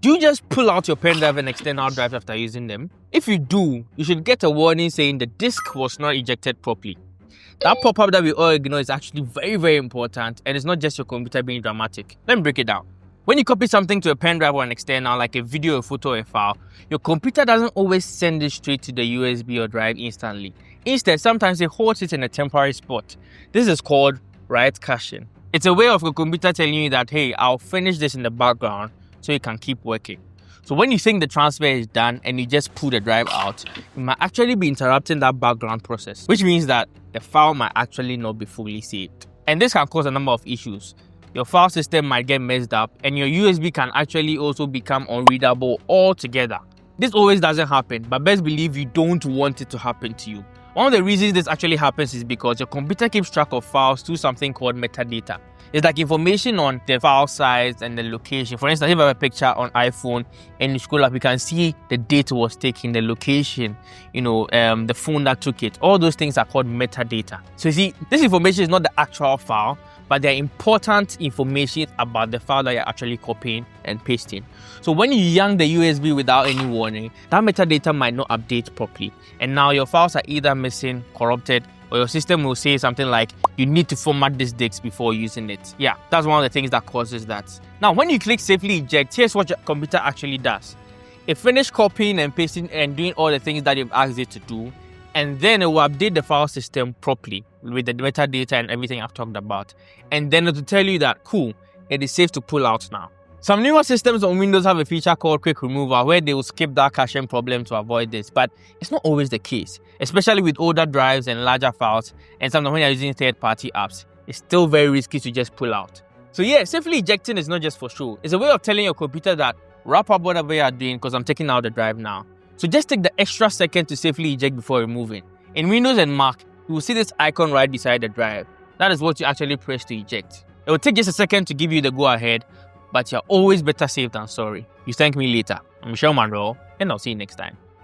Do you just pull out your pen drive and extend hard drives after using them? If you do, you should get a warning saying the disk was not ejected properly. That pop-up that we all ignore is actually very, very important, and it's not just your computer being dramatic. Let me break it down. When you copy something to a pen drive or an external, like a video, a photo, or a file, your computer doesn't always send it straight to the USB or drive instantly. Instead, sometimes it holds it in a temporary spot. This is called write caching. It's a way of your computer telling you that, hey, I'll finish this in the background so you can keep working. So when you think the transfer is done and you just pull the drive out, you might actually be interrupting that background process, which means that the file might actually not be fully saved. And this can cause a number of issues. Your file system might get messed up and your USB can actually also become unreadable altogether. This always doesn't happen, but best believe you don't want it to happen to you. One of the reasons this actually happens is because your computer keeps track of files through something called metadata. It's like information on the file size and the location. For instance, if you have a picture on iPhone and you scroll up, you can see the date it was taken, the location, the phone that took it. All those things are called metadata. So you see, this information is not the actual file, but they're important information about the file that you're actually copying and pasting. So when you yank the USB without any warning, that metadata might not update properly. And now your files are either missing, corrupted, or your system will say something like, you need to format this disk before using it. Yeah, that's one of the things that causes that. Now, when you click safely eject, here's what your computer actually does. It finishes copying and pasting and doing all the things that you've asked it to do, and then it will update the file system properly with the metadata and everything I've talked about. And then it will tell you that, cool, it is safe to pull out now. Some newer systems on Windows have a feature called Quick Removal where they will skip that caching problem to avoid this, but it's not always the case, especially with older drives and larger files, and sometimes when you're using third-party apps, it's still very risky to just pull out. So yeah, safely ejecting is not just for show. It's a way of telling your computer that wrap up whatever you are doing because I'm taking out the drive now. So just take the extra second to safely eject before removing. In Windows and Mac, you will see this icon right beside the drive. That is what you actually press to eject. It will take just a second to give you the go-ahead, but you're always better safe than sorry. You thank me later. I'm Michelle Monroe, and I'll see you next time.